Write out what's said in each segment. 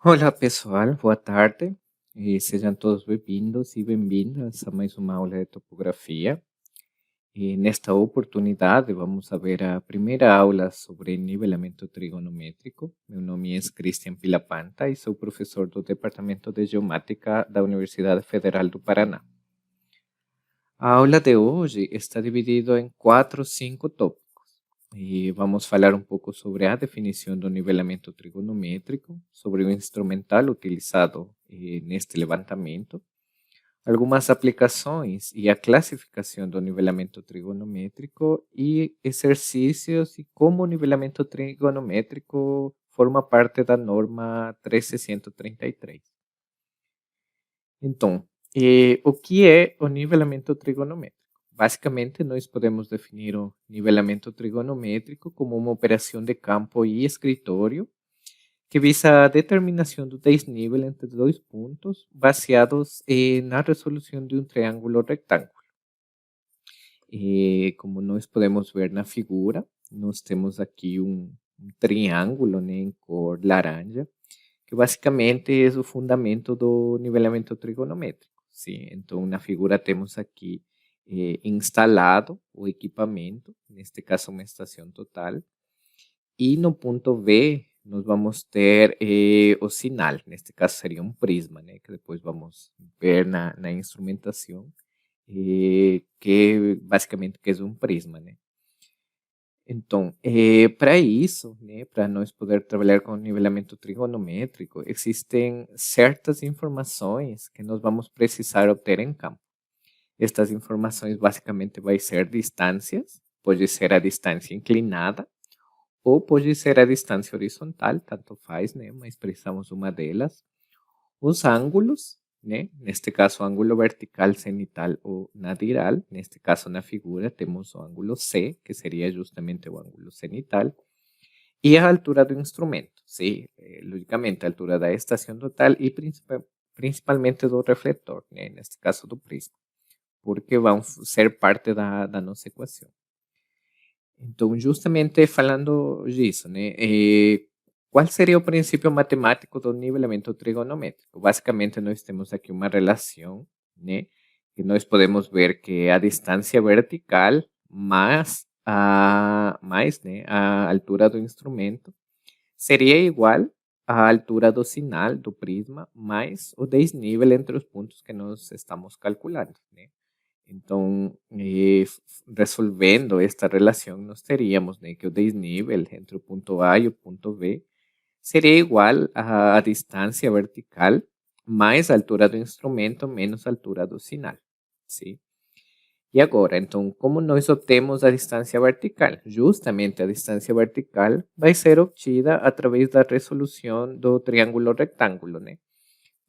Olá pessoal, boa tarde. Sejam todos bem-vindos e bem-vindas a mais uma aula de topografia. Nesta oportunidade, vamos a ver a primeira aula sobre nivelamento trigonométrico. Meu nome é Cristian Pilapanta e sou professor do Departamento de Geomática da Universidade Federal do Paraná. A aula de hoje está dividida em 4 ou 5 tópicos. E vamos falar um pouco sobre a definição do nivelamento trigonométrico, sobre o instrumental utilizado neste levantamento, algumas aplicações e a classificação do nivelamento trigonométrico e exercícios e como o nivelamento trigonométrico forma parte da norma 13633. Então, o que é o nivelamento trigonométrico? Basicamente, nós podemos definir o nivelamento trigonométrico como uma operação de campo e escritório que visa a determinação do desnível entre dois pontos baseados na resolução de um triângulo retângulo. Como nós podemos ver na figura, nós temos aqui um triângulo, né, em cor laranja, que basicamente é o fundamento do nivelamento trigonométrico. Sim? Então, na figura temos aqui instalado o equipamento, neste caso uma estação total, e no ponto B nós vamos ter o sinal, neste caso seria um prisma, né, que depois vamos ver na instrumentação, que basicamente que é um prisma, né. Então, para isso, né, para nós poder trabalhar com nivelamento trigonométrico, existem certas informações que nós vamos precisar obter em campo. Estas informações basicamente vai ser distâncias, pode ser a distância inclinada ou pode ser a distância horizontal, tanto faz, né, mas precisamos uma delas. Os ângulos, né, neste caso ângulo vertical, cenital ou nadiral, neste caso na figura temos o ângulo C, que seria justamente o ângulo cenital, e a altura do instrumento, sim, logicamente a altura da estação total e principalmente do refletor, né, neste caso do prisma, porque vão ser parte da nossa equação. Então, justamente falando disso, né? Qual seria o princípio matemático do nivelamento trigonométrico? Basicamente, nós temos aqui uma relação, né? Que nós podemos ver que a distância vertical mais né, a altura do instrumento seria igual à altura do sinal do prisma mais o desnível entre os pontos que nós estamos calculando, né? Então, resolvendo esta relação, nós teríamos, né, que o desnível entre o ponto A e o ponto B seria igual à distância vertical mais a altura do instrumento menos a altura do sinal. Sim? E agora, então, como nós obtemos a distância vertical? Justamente a distância vertical vai ser obtida através da resolução do triângulo retângulo, né?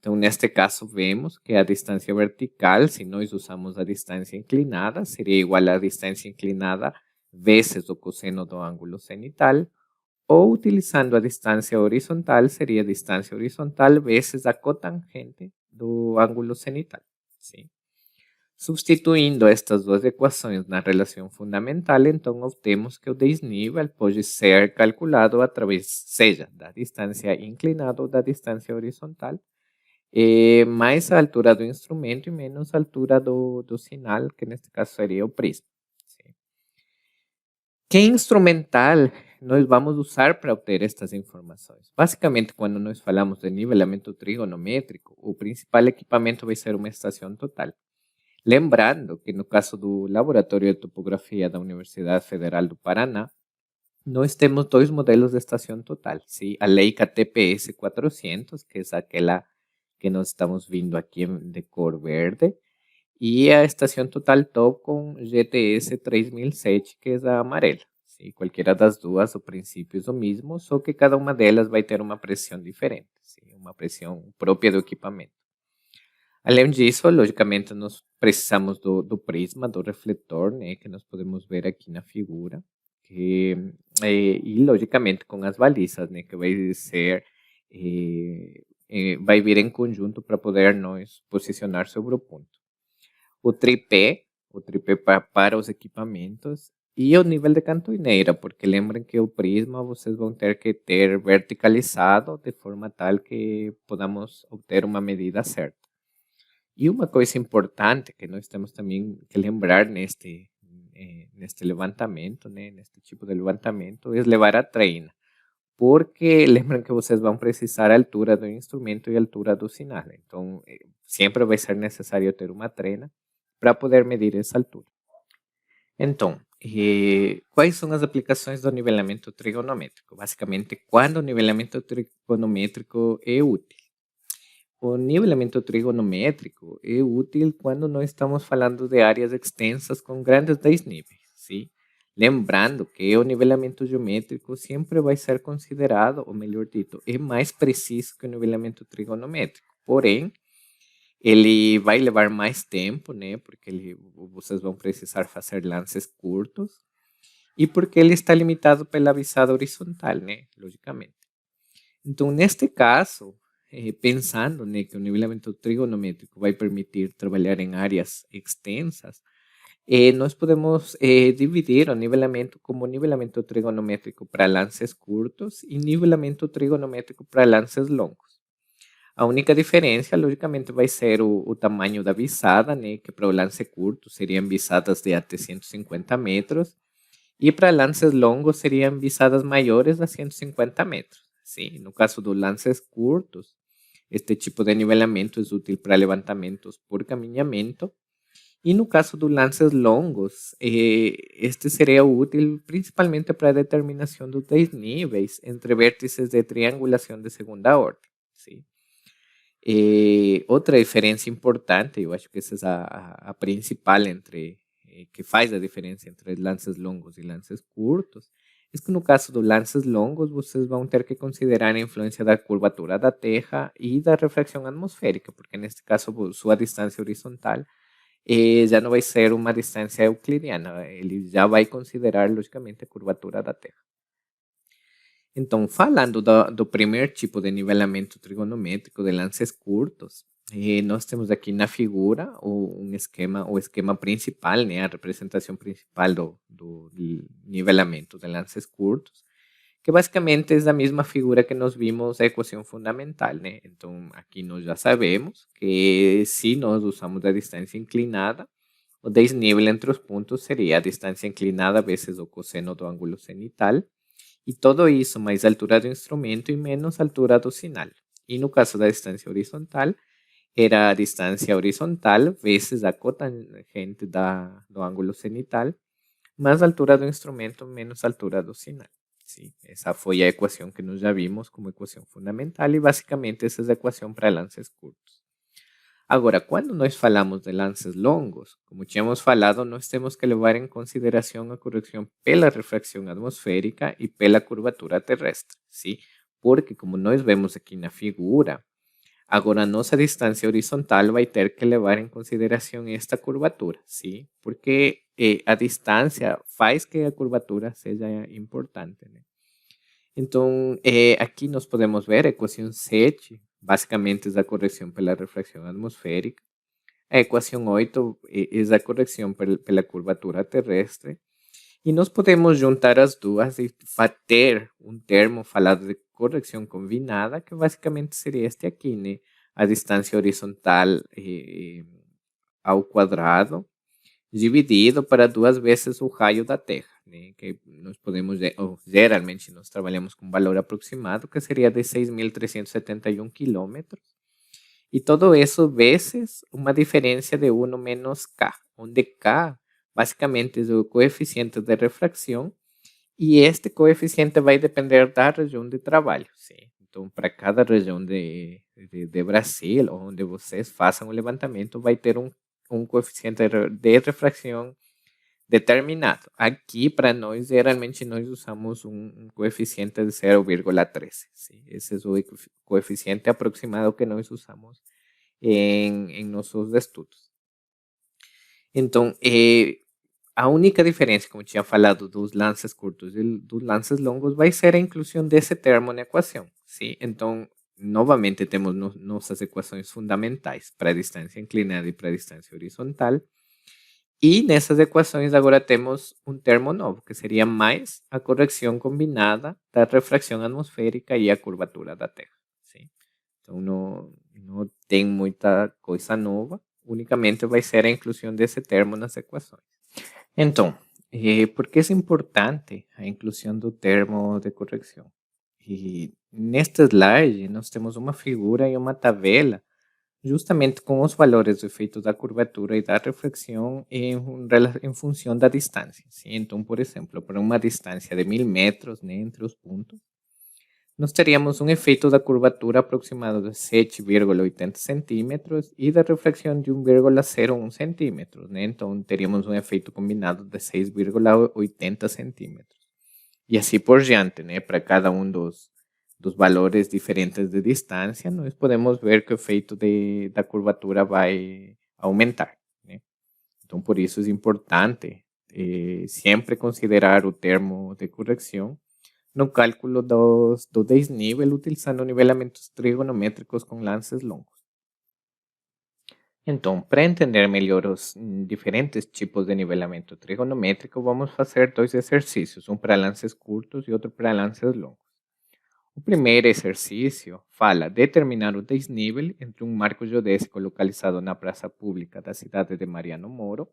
Então, neste caso, vemos que a distância vertical, se nós usamos a distância inclinada, seria igual à distância inclinada vezes o cosseno do ângulo cenital, ou utilizando a distância horizontal, seria a distância horizontal vezes a cotangente do ângulo cenital. Sim? Substituindo estas duas equações na relação fundamental, então obtemos que o desnível pode ser calculado através, seja da distância inclinada ou da distância horizontal, mais a altura do instrumento e menos a altura do sinal, que neste caso seria o prisma. Sim. Que instrumental nós vamos usar para obter estas informações? Basicamente, quando nós falamos de nivelamento trigonométrico, o principal equipamento vai ser uma estação total. Lembrando que no caso do Laboratório de Topografia da Universidade Federal do Paraná, nós temos dois modelos de estação total. Sim? A Leica TPS 400, que é aquela que nós estamos vendo aqui de cor verde, e a estação total top com GTS 3007, que é a amarela. Sim? Qualquer das duas, o princípio é o mesmo, só que cada uma delas vai ter uma pressão diferente, sim? Uma pressão própria do equipamento. Além disso, logicamente, nós precisamos do prisma, do refletor, né, que nós podemos ver aqui na figura, e logicamente com as balizas, né, que vai ser, vai vir em conjunto para poder nós posicionar sobre o ponto. O tripé para os equipamentos E o nível de cantoneira, porque lembrem que o prisma vocês vão ter que ter verticalizado de forma tal que podamos obter uma medida certa. E uma coisa importante que nós temos também que lembrar neste levantamento, né, neste tipo de levantamento, é levar a treina. Porque lembram que vocês vão precisar a altura do instrumento e a altura do sinal. Então, sempre vai ser necessário ter uma treina para poder medir essa altura. Então, quais são as aplicações do nivelamento trigonométrico? Basicamente, quando o nivelamento trigonométrico é útil? O nivelamento trigonométrico é útil quando nós estamos falando de áreas extensas com grandes desníveis, sim? Lembrando que o nivelamento geométrico sempre vai ser considerado, ou melhor dito, é mais preciso que o nivelamento trigonométrico. Porém, ele vai levar mais tempo, né? Porque vocês vão precisar fazer lances curtos e porque ele está limitado pela visada horizontal, né? Logicamente. Então, neste caso, pensando, né, que o nivelamento trigonométrico vai permitir trabalhar em áreas extensas, nós podemos dividir o nivelamento como nivelamento trigonométrico para lances curtos e nivelamento trigonométrico para lances longos. A única diferença, logicamente, vai ser o tamanho da visada, né, que para o lance curto seriam visadas de até 150 metros e para lances longos seriam visadas maiores a 150 metros. Sim, no caso dos lances curtos, este tipo de nivelamento é útil para levantamentos por caminhamento. E no caso dos lances longos, este seria útil principalmente para a determinação dos desníveis entre vértices de triangulação de segunda ordem. Sim. Outra diferença importante, eu acho que essa é a principal que faz a diferença entre lances longos e lances curtos, é que no caso dos lances longos, vocês vão ter que considerar a influência da curvatura da Terra e da refração atmosférica, porque neste caso sua distância horizontal já não vai ser uma distância euclidiana, ele já vai considerar logicamente a curvatura da Terra. Então, falando do primeiro tipo de nivelamento trigonométrico de lances curtos, nós temos aqui na figura o esquema principal, né, a representação principal do nivelamento de lances curtos, que basicamente é a mesma figura que nós vimos a equação fundamental, né? Então, aqui nós já sabemos que se nós usamos a distância inclinada, o desnível entre os pontos seria a distância inclinada vezes o cosseno do ângulo cenital, e todo isso mais a altura do instrumento e menos a altura do sinal. E no caso da distância horizontal, era a distância horizontal vezes a cotangente do ângulo cenital, mais a altura do instrumento menos a altura do sinal. Sim, essa foi a equação que nós já vimos como equação fundamental e basicamente essa é a equação para lances curtos. Agora, quando nós falamos de lances longos, como tínhamos falado, nós temos que levar em consideração a correção pela refração atmosférica e pela curvatura terrestre, sim? Porque, como nós vemos aqui na figura, agora nossa distância horizontal vai ter que levar em consideração esta curvatura, sim? Porque a distância faz que a curvatura seja importante, né? Então, aqui nós podemos ver a equação 7, basicamente é a correção pela refração atmosférica. A equação 8 é a correção pela curvatura terrestre. E nós podemos juntar as duas e ter um termo falado de correção combinada, que basicamente seria este aqui, né? A distância horizontal ao quadrado, dividido para duas vezes o raio da Terra, né? Que nós podemos, ou geralmente nós trabalhamos com valor aproximado, que seria de 6.371 quilômetros, e todo isso vezes uma diferença de 1 menos K, onde K basicamente é o coeficiente de refração, e este coeficiente vai depender da região de trabalho, sim? Então, para cada região de Brasil, onde vocês façam o levantamento, vai ter um coeficiente de refração determinado. Aqui, para nós, geralmente nós usamos um coeficiente de 0,13. Sim? Esse é o coeficiente aproximado que nós usamos em nossos estudos. Então, a única diferença, como tinha falado, dos lances curtos e dos lances longos vai ser a inclusão desse termo na equação. Sim? Então, novamente temos nossas equações fundamentais para a distância inclinada e para a distância horizontal. E nessas equações agora temos um termo novo, que seria mais a correção combinada da refração atmosférica e a curvatura da Terra. Sim? Então não tem muita coisa nova, unicamente vai ser a inclusão desse termo nas equações. Então, por que é importante a inclusão do termo de correção? E neste slide nós temos uma figura e uma tabela justamente com os valores do efeito da curvatura e da reflexão em função da distância. Sim? Então, por exemplo, para uma distância de 1000 metros, né, entre os pontos, nós teríamos um efeito da curvatura aproximado de 7,80 centímetros e da reflexão de 1,01 centímetros. Né? Então, teríamos um efeito combinado de 6,80 centímetros. E assim por diante, né? Para cada um dos valores diferentes de distância, nós podemos ver que o efeito da curvatura vai aumentar. Né? Então, por isso é importante sempre considerar o termo de correção no cálculo do desnível, utilizando nivelamentos trigonométricos com lances longos. Então, para entender melhor os diferentes tipos de nivelamento trigonométrico, vamos fazer dois exercícios, um para lances curtos e outro para lances longos. O primeiro exercício fala determinar o desnível entre um marco geodésico localizado na praça pública da cidade de Mariano Moro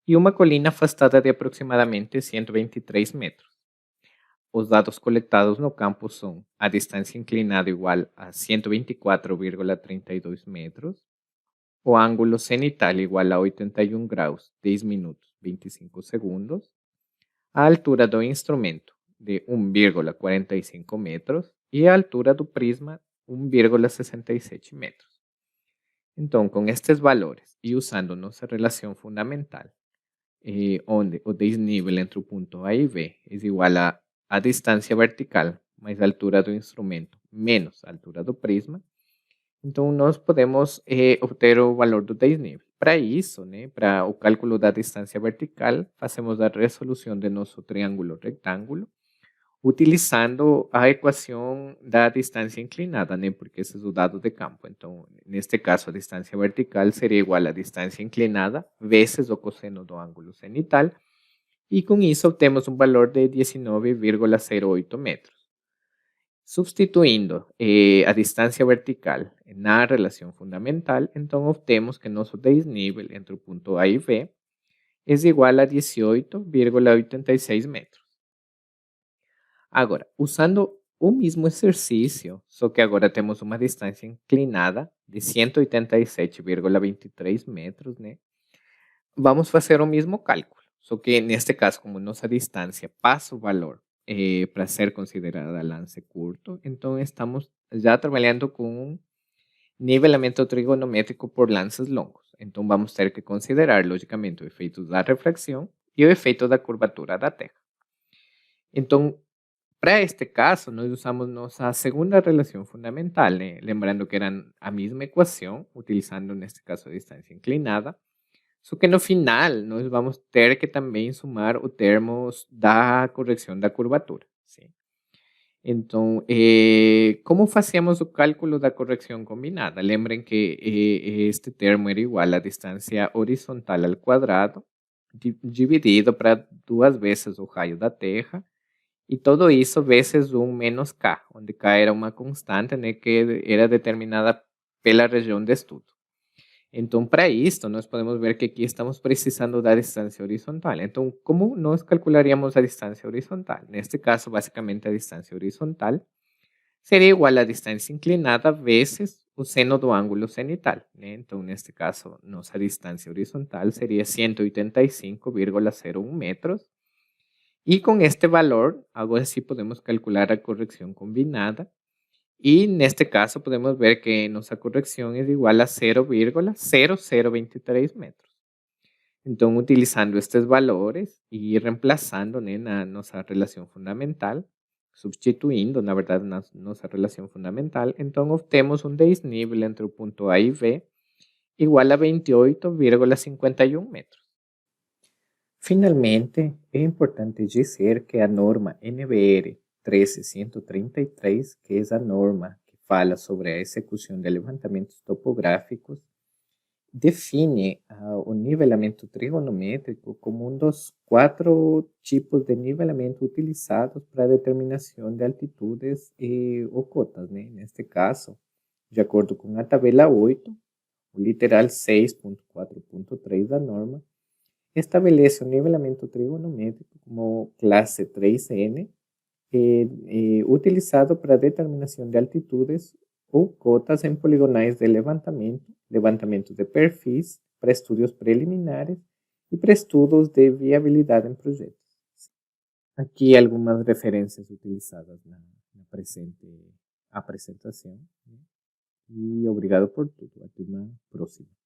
e uma colina afastada de aproximadamente 123 metros. Os dados coletados no campo são a distância inclinada igual a 124,32 metros, o ângulo cenital igual a 81 graus, 10 minutos, 25 segundos, a altura do instrumento de 1,45 metros e a altura do prisma 1,67 metros. Então, com estes valores e usando nossa relação fundamental, onde o desnível entre o ponto A e B é igual a distância vertical mais a altura do instrumento menos a altura do prisma, então nós podemos obter o valor do desnível. Para isso, né, para o cálculo da distância vertical, fazemos a resolução de nosso triângulo retângulo, utilizando a equação da distância inclinada, né, porque esse é o dado de campo. Então, neste caso, a distância vertical seria igual à distância inclinada vezes o cosseno do ângulo cenital, e com isso obtemos um valor de 19,08 metros. Substituindo a distância vertical na relação fundamental, então obtemos que nosso desnível entre o ponto A e B é igual a 18,86 metros. Agora, usando o mesmo exercício, só que agora temos uma distância inclinada de 187,23 metros, né? Vamos fazer o mesmo cálculo, só que neste caso, como nossa distância passa o valor para ser considerada lance curto, então estamos já trabalhando com um nivelamento trigonométrico por lances longos. Então vamos ter que considerar, logicamente, o efeito da refração e o efeito da curvatura da Terra. Então, para este caso, nós usamos nossa segunda relação fundamental, né? Lembrando que eram a mesma equação, utilizando neste caso a distância inclinada, só que no final nós vamos ter que também somar o termos da correção da curvatura. Sim? Então, como fazíamos o cálculo da correção combinada? Lembrem que este termo era igual à distância horizontal ao quadrado, dividido para 2 vezes o raio da Terra, e tudo isso vezes 1 menos K, onde K era uma constante, né, que era determinada pela região de estudo. Então, para isto, nós podemos ver que aqui estamos precisando da distância horizontal. Então, como nós calcularíamos a distância horizontal? Neste caso, basicamente, a distância horizontal seria igual à distância inclinada vezes o seno do ângulo cenital. Né? Então, neste caso, nossa distância horizontal seria 185,01 metros. E com este valor, agora sim podemos calcular a correção combinada. E neste caso podemos ver que nossa correção é igual a 0,0023 metros. Então, utilizando estes valores e reemplazando, né, na nossa relação fundamental, substituindo, na verdade, na nossa relação fundamental, então obtemos um desnível entre o ponto A e B igual a 28,51 metros. Finalmente, é importante dizer que a norma NBR 13133, que é a norma que fala sobre a execução de levantamentos topográficos, define o nivelamento trigonométrico como um dos quatro tipos de nivelamento utilizados para a determinação de altitudes ou cotas, né? Neste caso, de acordo com a tabela 8, o literal 6.4.3 da norma, estabelece o nivelamento trigonométrico como classe 3N, utilizado para a determinação de altitudes ou cotas em poligonais de levantamento de perfis para estudos preliminares e para estudos de viabilidade em projetos. Aqui algumas referências utilizadas na presente apresentação. E obrigado por tudo. Até uma próxima.